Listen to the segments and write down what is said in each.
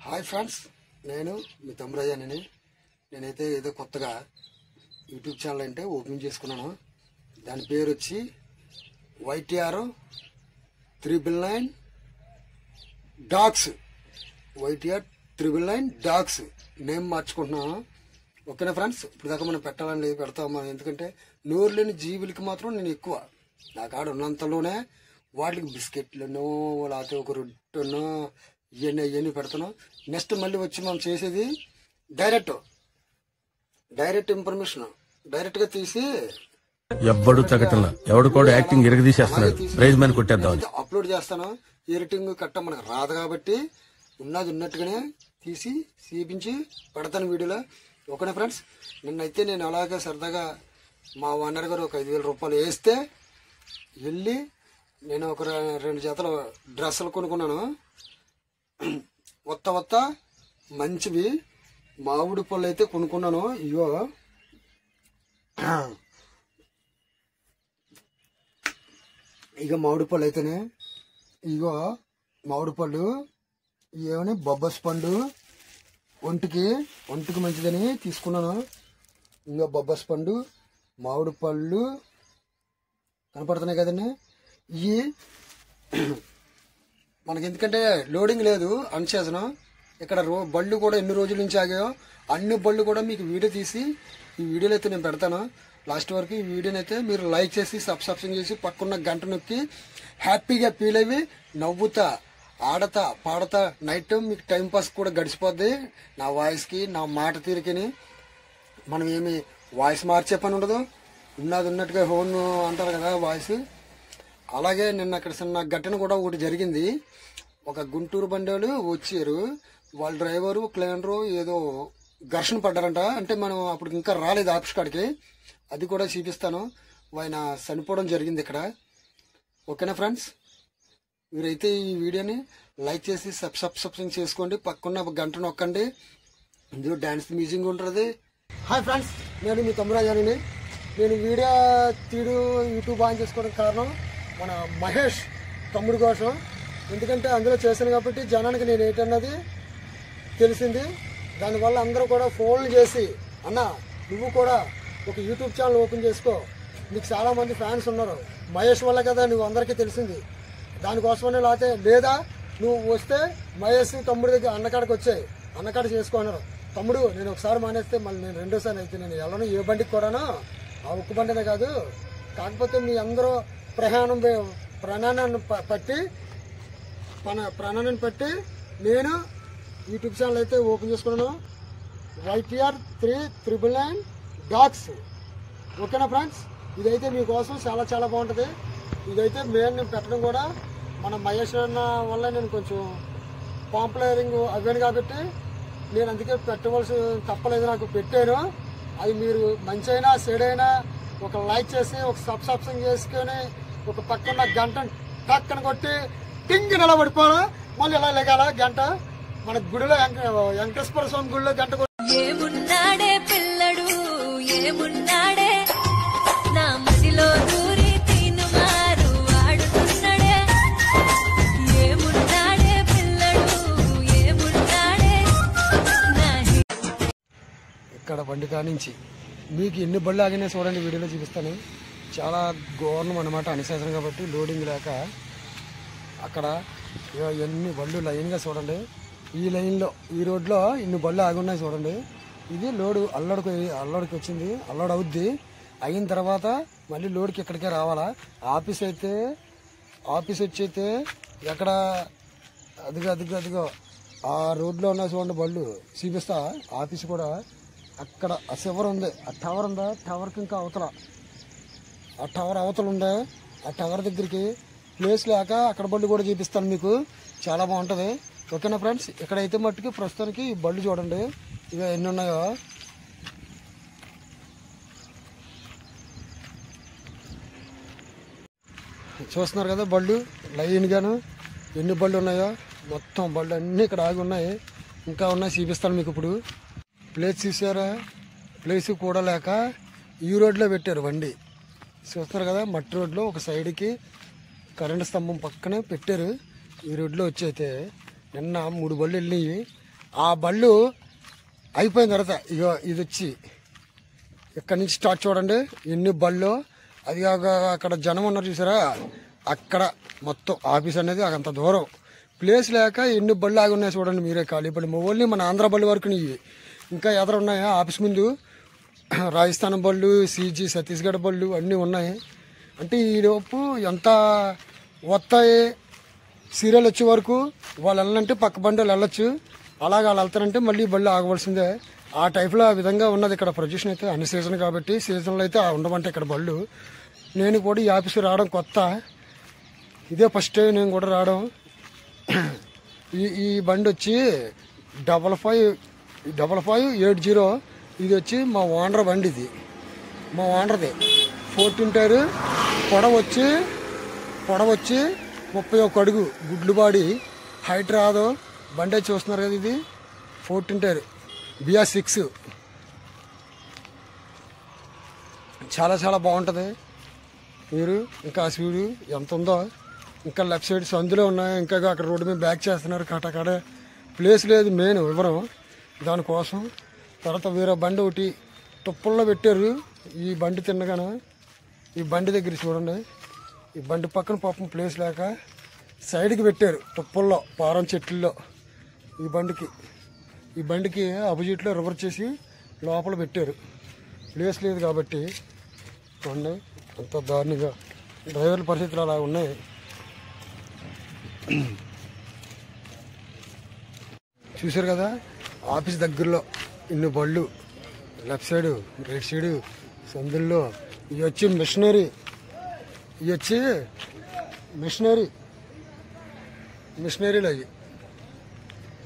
Hi friends, నేను మీ తమ్ముడయ్యానని నేనైతే ఏదో కొత్తగా యూట్యూబ్ ఛానల్ అంటే ఓపెన్ చేసుకున్నాను. దాని పేరు వచ్చి YTR 999 dogs. YTR 999 dogs name మార్చుకుంటున్నాను. ఓకేనా ఫ్రెండ్స్, ఇప్పుడు దాకా మనం పెట్టాలని పెడతాం. మనం ఎందుకంటే నోరు లేని జీవులకి మాత్రం నేను ఎక్కువ నా కాడ ఉన్నంతలోనే వాటికి బిస్కెట్లను లేకపోతే ఒక రొట్టెను ఇవన్నీ పెడతాను. నెక్స్ట్ మళ్ళీ వచ్చి మనం చేసేది డైరెక్ట్ ఇన్ఫర్మేషన్ డైరెక్ట్గా తీసి ఎవ్వడు తగ్గటంలా ఎవడు కూడా యాక్టింగ్ ఇరగదీసేస్తున్నాడు. ప్రైజ్ మ్యాన్ కొట్టేద్దాం అప్లోడ్ చేస్తాను. ఎడిటింగ్ కట్ట మనకు రాదు కాబట్టి ఉన్నది ఉన్నట్టుగానే తీసి చూపించి పెడతాను వీడియోలో. ఓకేనా ఫ్రెండ్స్, నిన్నైతే నేను అలాగే సరదాగా మా ఓనర్ గారు ఒక 5,000 రూపాయలు వేస్తే వెళ్ళి నేను ఒక 2 జతల డ్రెస్సులు కొనుక్కున్నాను. కొత్త మంచివి మామిడి పళ్ళు అయితే కొనుక్కున్నాను. ఇక మామిడి పళ్ళు అయితేనే మామిడి పళ్ళు ఏమని బొబ్బస్ పండు ఒంటికి మంచిదని తీసుకున్నాను. ఇంకా బొబ్బస్ పండు మామిడి పళ్ళు కనపడుతున్నాయి కదండి. ఇవి మనకి ఎందుకంటే లోడింగ్ లేదు అన్సీజన్. ఇక్కడ బళ్ళు కూడా ఎన్ని రోజుల నుంచి ఆగాయో అన్ని బళ్ళు కూడా మీకు వీడియో తీసి ఈ వీడియోలో అయితే నేను పెడతాను. లాస్ట్ వరకు ఈ వీడియోని అయితే మీరు లైక్ చేసి సబ్స్క్రిప్షన్ చేసి పక్కన్న గంట నొక్కి హ్యాపీగా ఫీల్ అయ్యి నవ్వుతా ఆడతా పాడతా నైట్ టైం మీకు టైంపాస్ కూడా గడిచిపోద్ది. నా వాయిస్కి నా మాట తీరికని మనం ఏమి వాయిస్ మార్చే పని ఉండదు. ఉన్నట్టుగా హోన్ అంటారు కదా వాయిస్. అలాగే నిన్న అక్కడ చిన్న ఘటన కూడా ఒకటి జరిగింది. ఒక గుంటూరు బండి వాళ్ళు వచ్చారు, వాళ్ళ డ్రైవరు క్లీనరు ఏదో ఘర్షణ పడ్డారంట. అంటే మనం అప్పుడు ఇంకా రాలేదు ఆఫీస్ కాడికి, అది కూడా చూపిస్తాను. ఆయన చనిపోవడం జరిగింది ఇక్కడ. ఓకేనా ఫ్రెండ్స్, మీరైతే ఈ వీడియోని లైక్ చేసి సబ్స్క్రిప్షన్ చేసుకోండి, పక్కన్న గంట నొక్కండి. ఇందులో డ్యాన్స్ మ్యూజిక్ ఉంటుంది. హాయ్ ఫ్రెండ్స్, నేను మీ తమ్మురాజాని. నేను వీడియో యూట్యూబ్ ఆన్ చేసుకోవడానికి కారణం మన మహేష్ తమ్ముడు కోసం. ఎందుకంటే అందులో చేశాను కాబట్టి జనానికి నేను ఏంటన్నది తెలిసింది. దానివల్ల అందరూ కూడా ఫోన్లు చేసి అన్న నువ్వు కూడా ఒక యూట్యూబ్ ఛానల్ ఓపెన్ చేసుకో, నీకు చాలామంది ఫ్యాన్స్ ఉన్నారు, మహేష్ వల్ల కదా నువ్వు అందరికీ తెలిసింది, దానికోసమనే లేకపోతే లేదా నువ్వు వస్తే మహేష్ తమ్ముడి దగ్గర అన్నకాడికి వచ్చాయి, అన్నకాడ చేసుకో అన్నారు. తమ్ముడు నేను ఒకసారి మానేస్తే మళ్ళీ నేను రెండోసారి అయితే నేను వెళ్ళను ఏ బండికి కూడాను, ఆ ఉక్కు బండినే కాదు. కాకపోతే మీ అందరూ ప్రాణాన్ని పట్టి నేను యూట్యూబ్ ఛానల్ అయితే ఓపెన్ చేసుకున్నాను. YTR 999 dogs. ఓకేనా ఫ్రెండ్స్, ఇదైతే మీకోసం చాలా బాగుంటుంది. ఇదైతే నేను పెట్టడం కూడా మన మహేష్ అన్న వల్ల నేను కొంచెం పాపులరింగ్ అవ్వాను కాబట్టి నేను అందుకే పెట్టవలసి తప్పలేదు, నాకు పెట్టాను. అది మీరు మంచి అయినా చెడైనా ఒక లైక్ చేసి ఒక సబ్స్క్రిప్షన్ చేసుకొని ఒక పక్కన గంట పక్కన కొట్టి టింగ్ నిలబడిపోను. మళ్ళీ ఇలా లెగాల గంట మన గుడిలో వెంకటేశ్వర స్వామి గుడిలో గంట ఏమున్నాడే పిల్లడు ఏమున్నాడే నా మదిలో దూరి తీను మారు ఆడుతున్నాడే ఏమున్నాడే పిల్లడు ఏమున్నాడే. ఇక్కడ బండి కానించి మీకు ఎన్ని బళ్ళు ఆగినా చూడండి, వీడియోలో చూపిస్తాను. చాలా ఘోరం అన్నమాట, అనిసేసం కాబట్టి లోడింగ్ లేక అక్కడ ఎన్ని బళ్ళు లైన్గా చూడండి. ఈ లైన్లో ఈ రోడ్లో ఇన్ని బళ్ళు ఆగి ఉన్నాయి చూడండి. ఇది లోడు అల్లోడికి వచ్చింది, అల్లోడ్ అవుద్ది. అయిన తర్వాత మళ్ళీ లోడ్కి ఇక్కడికే రావాలా. ఆఫీస్ వచ్చి అయితే ఎక్కడ అదిగో ఆ రోడ్లో ఉన్నాయి చూడండి బళ్ళు చూపిస్తా. ఆఫీస్ కూడా అక్కడ ఆ చివర ఉంది, ఆ టవర్ ఉందా, టవర్కి ఇంకా ఆ టవర్ అవతల ఉండే ఆ టవర్ దగ్గరికి ప్లేస్ లేక అక్కడ బళ్ళు కూడా చూపిస్తాను మీకు, చాలా బాగుంటుంది. ఓకేనా ఫ్రెండ్స్, ఇక్కడైతే మట్టుకు ప్రస్తుతానికి బళ్ళు చూడండి ఇక ఎన్ని ఉన్నాయో. చూస్తున్నారు కదా బళ్ళు లైన్గాను ఎన్ని బళ్ళు ఉన్నాయో. మొత్తం బళ్ళు అన్నీ ఇక్కడ ఆగి ఉన్నాయి, ఇంకా ఉన్నాయి చూపిస్తాను మీకు. ఇప్పుడు ప్లేస్ చూసారా, ప్లేస్ కూడా లేక ఈ రోడ్లో పెట్టారు బండి. చూస్తున్నారు కదా మట్టి రోడ్లో ఒక సైడ్కి కరెంటు స్తంభం పక్కనే పెట్టారు. ఈ రోడ్లో వచ్చి అయితే నిన్న 3 బళ్ళు వెళ్ళినాయి. ఆ బళ్ళు అయిపోయిన తర్వాత ఇగో ఇది వచ్చి ఇక్కడి నుంచి స్టార్ట్ చూడండి ఎన్ని బళ్ళు. అది కాక అక్కడ జనం ఉన్నారు చూసారా, అక్కడ మొత్తం ఆఫీస్ అనేది అంత దూరం. ప్లేస్ లేక ఎన్ని బళ్ళు ఆగి ఉన్నాయి చూడండి మీరే. ఖాళీ బళ్ళు ఓన్లీ మన ఆంధ్ర బళ్ళు వరకు ఇవి. ఇంకా ఎదురు ఉన్నాయా ఆఫీస్ ముందు రాజస్థాన్ బళ్ళు, సిజీ ఛత్తీస్గఢ్ బళ్ళు అన్నీ ఉన్నాయి. అంటే ఈలోపు ఎంత వస్తాయి సీరియల్ వచ్చే వరకు వాళ్ళు వెళ్ళాలంటే పక్క బండి వాళ్ళు వెళ్ళొచ్చు. అలాగే వాళ్ళు వెళ్తారంటే మళ్ళీ బళ్ళు ఆగవలసిందే. ఆ టైప్లో ఆ విధంగా ఉన్నది ఇక్కడ ప్రొజెక్షన్ అయితే. అన్ని సీజన్ కాబట్టి సీజన్లో అయితే ఉండమంటే ఇక్కడ బళ్ళు. నేను కూడా ఈ ఆఫీసు రావడం కొత్త, ఇదే ఫస్ట్ టైం నేను కూడా రావడం. ఈ బండి వచ్చి 5580. ఇది వచ్చి మా ఓనర్ బండి. ఇది మా ఓనర్ది 14 టైర్. పొడవ వచ్చి 31 అడుగు గుడ్లు బాడి. హైట్ రాదు బండి చూస్తున్నారు కదా. ఇది 14 టైర్ BR6. చాలా చాలా బాగుంటుంది. మీరు ఇంకా స్పీడు ఎంత ఉందో. ఇంకా లెఫ్ట్ సైడ్ సందులో ఉన్నాయి. ఇంకా అక్కడ రోడ్డు మీద బ్యాక్ చేస్తున్నారు. కాటకాడ ప్లేస్ లేదు మెయిన్ వివరం దానికోసం. తర్వాత వేరే బండి ఒకటి తుప్పల్లో పెట్టారు. ఈ బండి తిన్నగానే ఈ బండి దగ్గర చూడండి. ఈ బండి పక్కన పాపం ప్లేస్ లేక సైడ్కి పెట్టారు తుప్పల్లో పారం చెట్లలో. ఈ బండికి అపోజిట్లో రివర్ చేసి లోపల పెట్టారు. ప్లేస్ లేదు కాబట్టి చూడండి అంత దారుణంగా డ్రైవర్ల పరిస్థితులు అలా ఉన్నాయి. చూశారు కదా ఆఫీస్ దగ్గరలో ఇన్ని బళ్ళు, లెఫ్ట్ సైడు రైట్ సైడు సందుల్లో. ఇవి వచ్చి మిషనరీలు అవి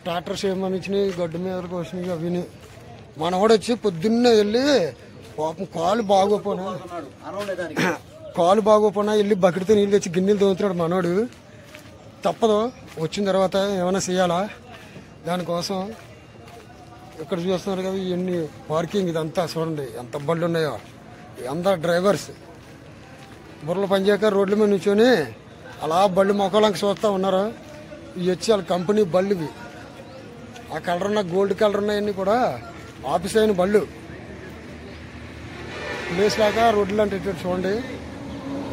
ట్రాక్టర్స్ ఏమనిచ్చినాయి గడ్డు మీదకి వచ్చినాయి అవిని. మనవాడు వచ్చి పొద్దున్నే వెళ్ళి పాపం కాలు బాగోపోనా వెళ్ళి బకెట్తో నీళ్ళు తెచ్చి గిన్నెలు తోముతున్నాడు మనోడు. తప్పదు వచ్చిన తర్వాత ఏమైనా చేయాలా దానికోసం. ఇక్కడ చూస్తున్నారు కదా ఇవన్నీ పార్కింగ్. ఇదంతా చూడండి ఎంత బళ్ళు ఉన్నాయో. అందరు డ్రైవర్స్ బుర్రలు పనిచేయక రోడ్ల మీద నుంచొని అలా బళ్ళు మొక్కలంక చూస్తూ ఉన్నారు. ఇవి వచ్చి వాళ్ళ కంపెనీ బళ్ళు. ఇవి ఆ కలర్ ఉన్న గోల్డ్ కలర్ ఉన్నాయన్నీ కూడా ఆఫీస్ అయిన బళ్ళు. ప్లేస్ లేక రోడ్లు అంటే చూడండి.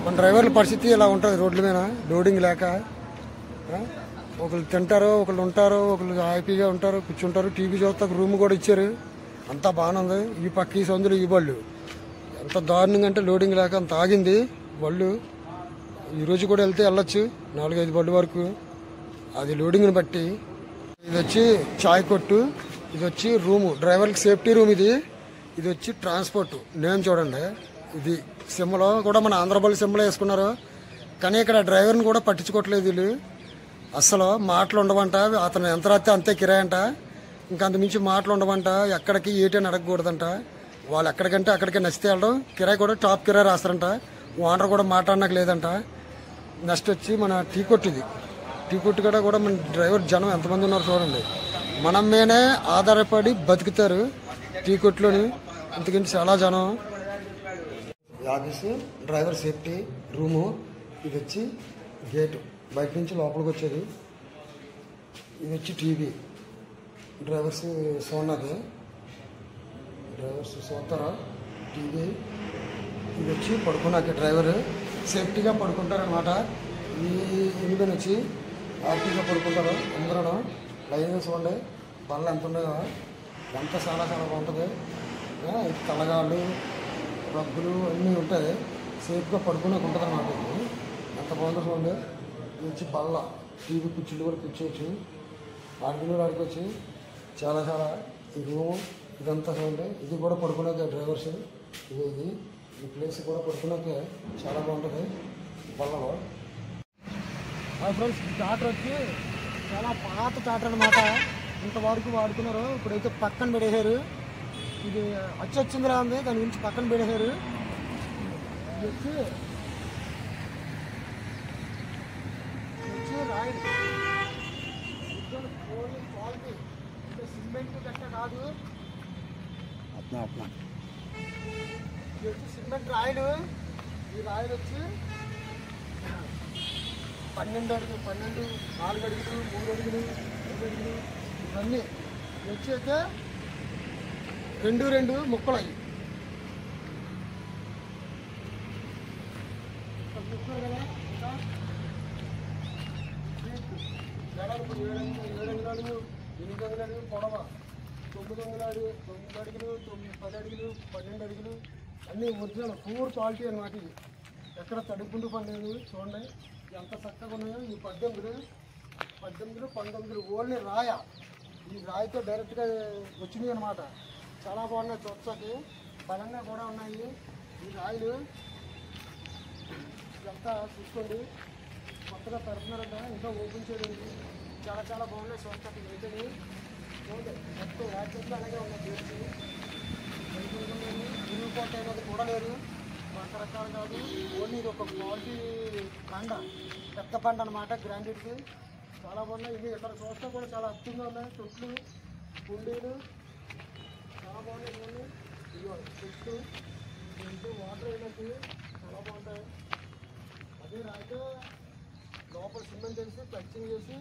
మన డ్రైవర్ల పరిస్థితి ఇలా ఉంటుంది రోడ్ల మీద లోడింగ్ లేక. ఒకళ్ళు తింటారు, ఒకళ్ళు ఉంటారు, ఒకళ్ళు హ్యాపీగా ఉంటారు, కూర్చుంటారు, టీవీ చూస్తారు, రూమ్ కూడా ఇచ్చారు. అంతా బాగానే ఉంది. ఈ పక్క ఈ సందులో ఈ బళ్ళు ఎంత దారుణంగా అంటే లోడింగ్ లేక అంత ఆగింది బళ్ళు. ఈరోజు కూడా వెళ్తే వెళ్ళొచ్చు 4-5 బళ్ళు వరకు, అది లోడింగ్ని బట్టి. ఇది వచ్చి చాయ్ కొట్టు, ఇది వచ్చి రూము, డ్రైవర్కి సేఫ్టీ రూమ్. ఇది వచ్చి ట్రాన్స్పోర్ట్. నేమ్ చూడండి. ఇది సిమ్లో కూడా మన ఆంధ్ర బళ్ళు సిమ్లో వేసుకున్నారు. కానీ ఇక్కడ డ్రైవర్ని కూడా పట్టించుకోవట్లేదు వీళ్ళు అస్సలు. మాటలు ఉండవంట. అతను ఎంత రాస్తే అంతే కిరాయి అంట. ఇంకా అంతమించి మాటలు ఉండవంట. ఎక్కడికి ఏటని అడగకూడదంట. వాళ్ళు ఎక్కడికంటే అక్కడికి నచ్చితే వెళ్ళడం. కిరాయి కూడా టాప్ కిరాయి రాస్తారంట. ఓనర్ కూడా మాట్లాడడానికి లేదంట. నెక్స్ట్ వచ్చి మన టీ కొట్టు. ఇది టీ కొట్టు కూడా మన డ్రైవర్ జనం ఎంతమంది ఉన్నారు చూడండి. మనం మీనే ఆధారపడి బతుకుతారు టీ కొట్టులోని. ఇంతకంటే చాలా జనం. Office driver safety room. ఇది వచ్చి గేటు బయట నుంచి లోపలికి వచ్చేది. ఇది వచ్చి టీవీ. డ్రైవర్స్ సోన్నది, డ్రైవర్స్ సోతారా టీవీ. ఇది వచ్చి పడుకున్నాక డ్రైవర్ సేఫ్టీగా పడుకుంటారనమాట. ఈ ఇంజిన్ వచ్చి హ్యాపీగా పడుకుంటారు అందరూ. లైన్గా చూడండి బళ్ళు ఎంత ఉన్నాయో. ఎంత చాలా చాలా బాగుంటుంది. కలగాళ్ళు రబ్బులు అన్నీ ఉంటాయి. సేఫ్గా పడుకునేకి ఉంటుంది అన్నమాట. ఇది ఎంత బాగుందో చూడండి. ఇది వచ్చి బల్ల టీవీ కుర్చీలు కూడా కూర్చోవచ్చు. ఆడుకోవచ్చు చాలా చాలా. ఈ రూము ఇదంతా చూడండి. ఇది కూడా పడుకునేది డ్రైవర్స్. ఇది ఈ ప్లేస్ కూడా పడుకునేకే చాలా బాగుంటుంది బల్లలో. ఫ్రెండ్స్ టాటర్ వచ్చి చాలా పాత టాటర్ అనమాట. ఇంతవరకు వాడుకున్నారు. ఇప్పుడైతే పక్కన పెడేశారు. ఇది వచ్చిందిరా ఉంది, దాని గురించి పక్కన పెడేశారు. ఇది వచ్చి రాయి క్వాలిటీ అంటే సిమెంట్ గట్ట కాదు. ఇది వచ్చి సిమెంట్ రాయలు. ఈ రాయలు వచ్చి 12 అడుగులు, 4 అడుగులు, 3 అడుగులు, 5 అడుగులు ఇవన్నీ వచ్చి అయితే 2 ముక్కలు అయ్యి కదా. ఇంకా జడాలు ఇప్పుడు 7 అంగుళాలు 8 అంగుళాలు పొడవ 9 అంగుళాలు 9 అడుగులు 10 అడుగులు 12 అడుగులు అన్నీ ఒరిజినల్ ప్యూర్ క్వాలిటీ అన్నమాట. ఇది ఎక్కడ తడుపుకుంటూ పండేది చూడండి ఎంత చక్కగా ఉన్నాయో. ఈ 18 19 ఓన్లీ రాయ. ఈ రాయితో డైరెక్ట్గా వచ్చినాయి అనమాట. చాలా బాగున్నాయి చొచ్చకి బలంగా కూడా ఉన్నాయి ఈ రాయిలు. ఇదంతా చూసుకోండి కొత్తగా పెడుతున్నారంట, ఇంకా ఓపెన్ చేయలేదు. చాలా బాగున్నాయి చొచ్చకి అయితే చూడండి. మొత్తం వాట్సాప్లో అలాగే ఉన్నాయి చేసి విరిగిపోతే అనేది కూడా లేదు. రకరకాలు కాదు, ఓన్లీ ఇది ఒక క్వాలిటీ పండ, పెద్ద పండ అనమాట, గ్రాండెడ్కి. చాలా బాగున్నాయి. ఇవి ఇక్కడ చూస్తే కూడా చాలా అద్భుతంగా ఉన్నాయి. చెట్లు కుండీలు చాలా బాగున్నాయి. ఇవన్నీ ఇదిగో చెట్లు ఇంటి వాటర్ అయినట్టు చాలా బాగుంటాయి. అదే రాయితే లోపల సిమెంట్ వేసి టచింగ్ చేసి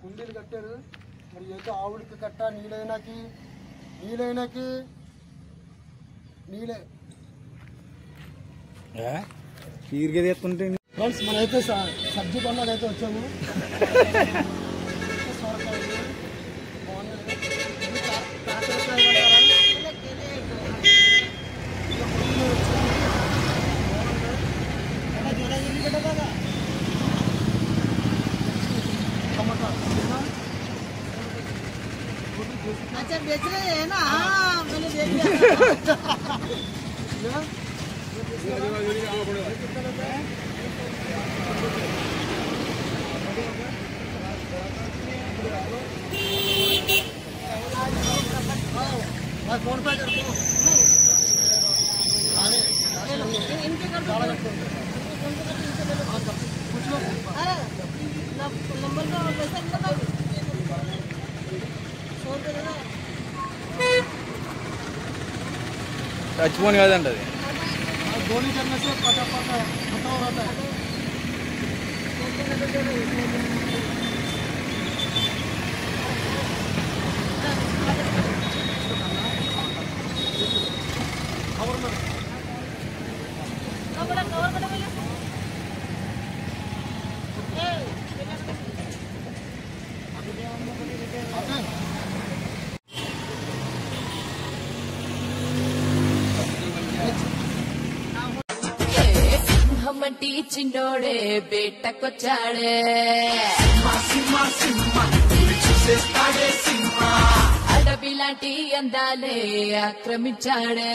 కుండీలు కట్టారు. మరి అయితే ఆవులకి కట్ట నీళ్ళైనాకి నీళ్ళే తీరిగా తెస్తుంటే ఫ్రెండ్స్ మనమైతే సబ్జీ పండుగ అయితే వచ్చాము. సొరకాయలు బాగున్నాయి. टमाटर अच्छा बेच रहे हैं ना? हाँ मैंने देख लिया। फोन पे कर दो। इनके कर दो। अरे नंबर का पैसा नहीं लगा। 100 रुपये देना। टच फोन కాదండి అది. गोली करने से पता हो रहता है। మట్టి చిన్నోడే బేటకొచ్చాడే అడవి లాంటి అందాలే ఆక్రమించాడే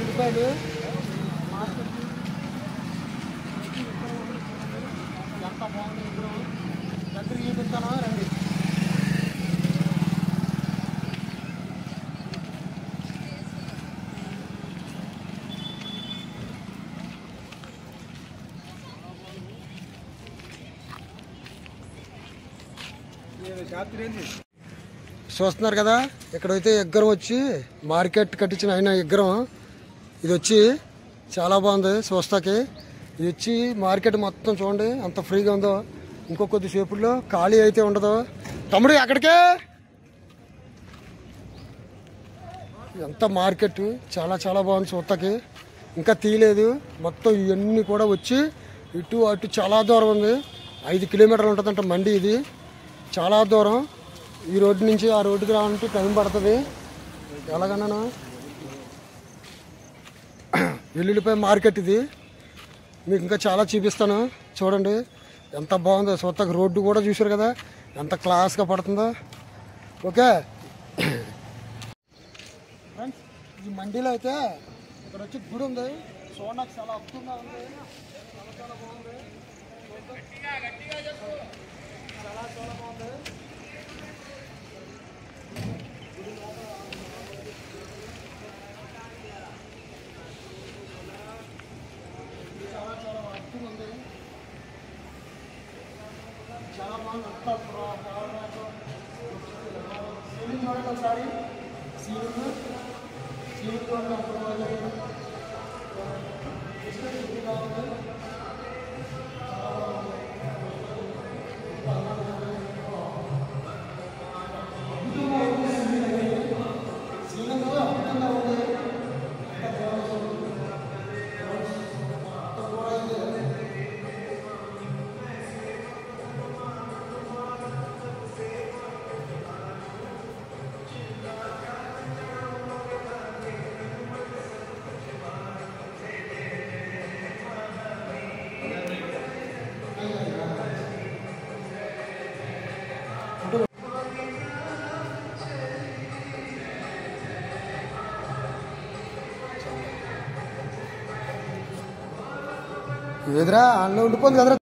రూపాయలు ఎంత బాగుంది విగ్రహం. దగ్గర చూపిస్తాను రండి. చూస్తున్నారు కదా, ఇక్కడైతే విగ్రహం వచ్చి మార్కెట్ కట్టించిన ఆయన విగ్రహం ఇది వచ్చి చాలా బాగుంది చూస్తాకి. ఇది వచ్చి మార్కెట్ మొత్తం చూడండి అంత ఫ్రీగా ఉందో. ఇంకో కొద్దిసేపుల్లో ఖాళీ అయితే ఉండదు. తమ్ముడు ఎక్కడికే ఎంత మార్కెట్ చాలా బాగుంది చూస్తాకి. ఇంకా తీయలేదు మొత్తం. ఇవన్నీ కూడా వచ్చి ఇటు అటు చాలా దూరం ఉంది. 5 కిలోమీటర్లు ఉంటుందంట మండి. ఇది చాలా దూరం. ఈ రోడ్డు నుంచి ఆ రోడ్డుకి రావాలంటే టైం పడుతుంది. ఎలాగన్నా వెల్లుల్లిపాయ మార్కెట్ ఇది. మీకు ఇంకా చాలా చూపిస్తాను చూడండి ఎంత బాగుందో. చూస్తాక రోడ్డు కూడా చూసారు కదా ఎంత క్లాస్గా పడుతుందో. ఓకే ఫ్రెండ్స్, ఈ మండీలో అయితే ఇక్కడ వచ్చి గుడి ఉంది. చూడడానికి చాలా అద్భుతంగా ఉంది. చాలా బాగుంది. చాలా బాగుంది. చాలా అద్భుతంగా ఉంది. చాలా బాగుంది. అంతా సీలింగ్ చూడండి ఒకసారి. సీలింగ్ చూడండి అంత బాగుంది. బాగుంది. ఏదిరా అందులో ఉండిపోతుంది కదరా.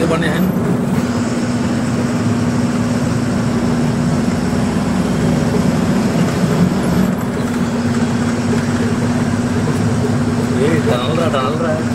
बने हैं ये डाल रहा है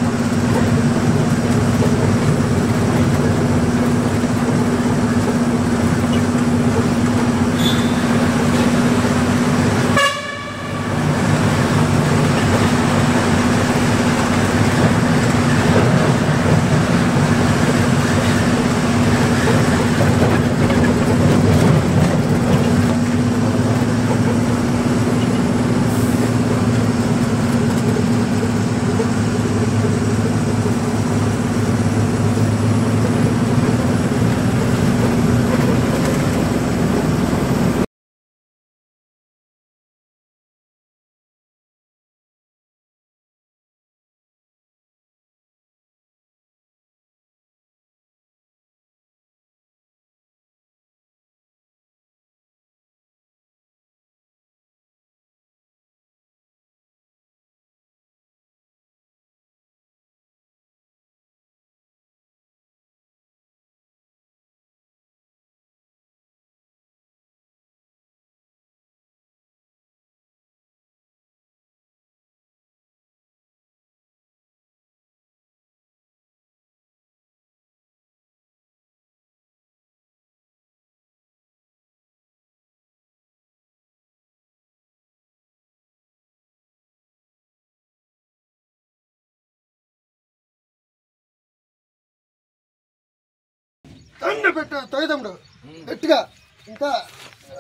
తండ్రి పెట్టు తొయ్యదమ్ముడు గట్టిగా ఇంకా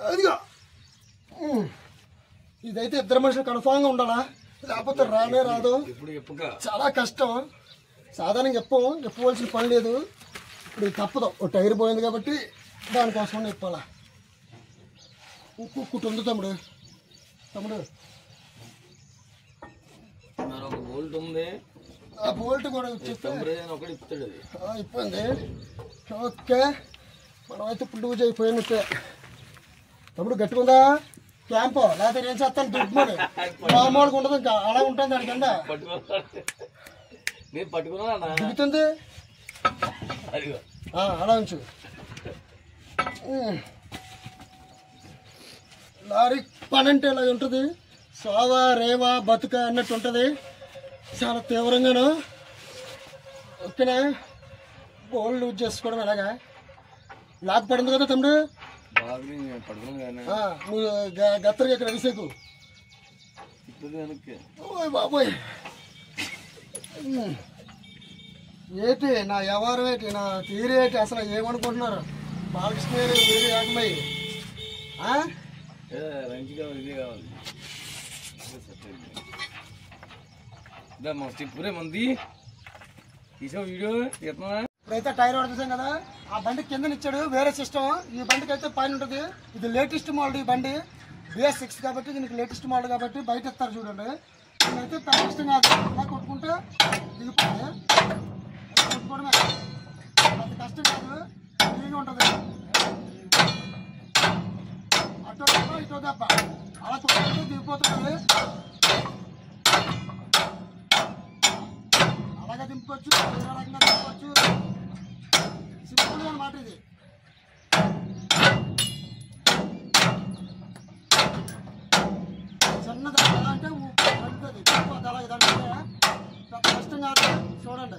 అదిగా. ఇదైతే ఇద్దరు మనుషులు కన్ఫామ్గా ఉండాలా, లేకపోతే రానే రాదు. చాలా కష్టం. సాధారణంగా చెప్పవలసిన పని లేదు. ఇప్పుడు తప్పదు, ఒక టైర్ పోయింది కాబట్టి దానికోసం చెప్పాలా. ఇంకొకటి ఉంది తమ్ముడు. బోల్ట్ ఉంది, ఆ బోల్ట్ కూడా ఇప్పాడు. ఇబ్బంది. ఓకే, మనమైతే ఇప్పుడు లూజ్ అయిపోయినట్టే. తమ్ముడు గట్టిగా ఉందా క్యాంపు? లేకపోతే నేను చేస్తాను దుడ్మని మామూలుగా ఉండదు, ఇంకా అలా ఉంటుంది దాని కింద దిగుతుంది. అలా ఉంచు. లారీ పని అంటే ఇలా ఉంటుంది, సోవా రేవా బతుక అన్నట్టు ఉంటుంది. చాలా తీవ్రంగాను. ఓకేనా, బోల్ లూజ్ చేసుకోవడం ఎలాగా. లాక్ పడింది కదా తమ్ముడు, నువ్వు గత్తరగా ఇక్కడ అరిసేకు. బాబోయ్ ఏంటి నా వ్యవహారం ఏంటి, నా తీరు ఏంటి, అసలు ఏమనుకుంటున్నారు? బాలకృష్ణ వేరే ఏకమయ్యి మంది వీడియో ఇప్పుడైతే టైర్ పడుతుంది కదా, ఆ బండి కింద ఇచ్చాడు వేరే సిస్టమ్. ఈ బండికి అయితే పైన ఉంటుంది. ఇది లేటెస్ట్ మోడల్. ఈ బండి BS6 కాబట్టి దీనికి లేటెస్ట్ మోడల్ కాబట్టి బయట ఇస్తారు చూడండి. దీనైతే కష్టం కాదు, ఇలా కొట్టుకుంటే దిగిపోతుంది. కొట్టుకోవడమే అంత కష్టం కాదు, ఫ్రీగా ఉంటుంది. అటు దెబ్బ ఇటు దెబ్బ అలా కొట్టుకుంటే దిగిపోతుంది. అలాగే దింపవచ్చు, వేరే రకంగా దింపవచ్చు. సింపుల్ అన్నమాట ఇది. చిన్నది ఎలా అంటే పడుతుంది, అలాగే దాంట్లో పెద్ద కష్టం కాదు. చూడండి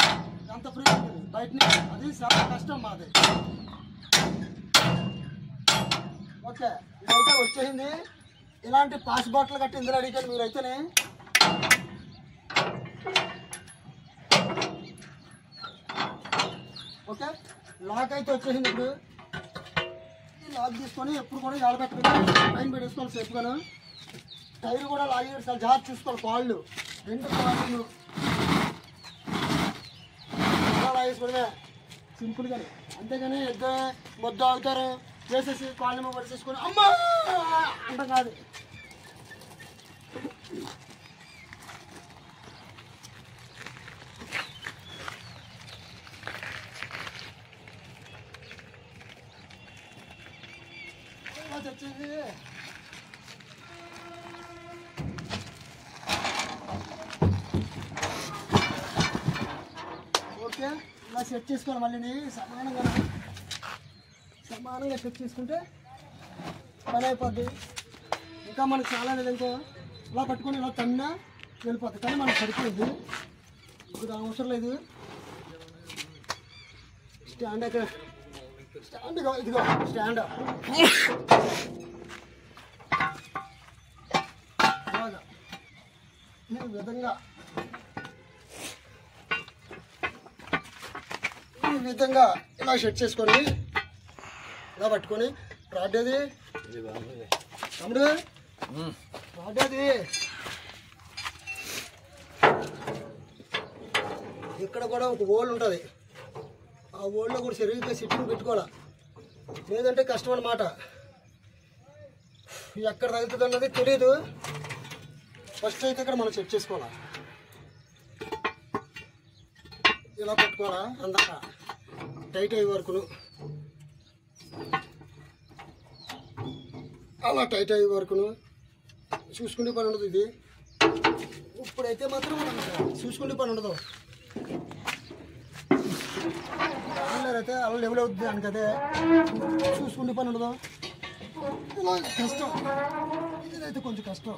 ఎంత ఫ్రీ ఉంటుంది బయట నుంచి, అది చాలా కష్టం మాది. ఓకే, ఇదైతే వచ్చేసింది. ఇలాంటి పాస్ బాటిల్ కట్టి ఇందులో అడిగారు మీరైతేనే. ఓకే, లాక్ అయితే వచ్చేసింది. ఇప్పుడు ఈ లాక్ తీసుకొని ఎప్పుడు కూడా ఎడబెట్టుకుని పైన పెట్టేసుకోవాలి సేఫ్గాను. టైర్ కూడా లాగేసి చాలా జాగ్రత్త చూసుకోవాలి. కాళ్ళు రెండు కాళ్ళు లాగేసుకోవడమే సింపుల్గానే, అంతేగాని ఇద్దరు మొద్ద అవుతారు వేసేసి కాళ్ళేమో పడిచేసుకొని అమ్మా అంట కాదు. వచ్చేసి ఓకే ఇలా సెట్ చేసుకోవాలి. మళ్ళీ సమానంగా సెట్ చేసుకుంటే పని అయిపోద్ది. ఇంకా మనకు చాలా లేదు ఇంకో ఇలా పట్టుకొని ఇలా తన్నా వెళ్ళిపోద్ది. కానీ మనకు సరిపోయింది, ఇది అవసరం లేదు. స్టాండ్ అక్కడ స్టాండ్ ఇదిగో స్టాండ్ అలాగా ఈ విధంగా ఇలా సెట్ చేసుకొని ఇలా పట్టుకొని రాడ్డేది తమ్ముడు రాడ్డేది ఇక్కడ కూడా ఒక హోల్ ఉంటుంది. ఆ హోల్లో కూడా సరిగ్గా సిట్టింగ్ పెట్టుకోవాలా, లేదంటే కష్టం అన్నమాట. ఎక్కడ తగ్గుతుంది అన్నది తెలియదు. ఫస్ట్ అయితే ఇక్కడ మనం సెట్ చేసుకోవాలా, ఇలా పట్టుకోవాలా అందాక టైట్ అయ్యే వరకును. అలా టైట్ అయ్యే వరకును చూసుకుంటే పని ఉండదు. ఇది ఇప్పుడైతే మాత్రం చూసుకుంటే పని ఉండదు. అయితే అలా లెవెల్ అవుతుంది దానికి, అదే చూసుకుంటే పని ఉండదు. ఇలా కష్టం, ఇదైతే కొంచెం కష్టం.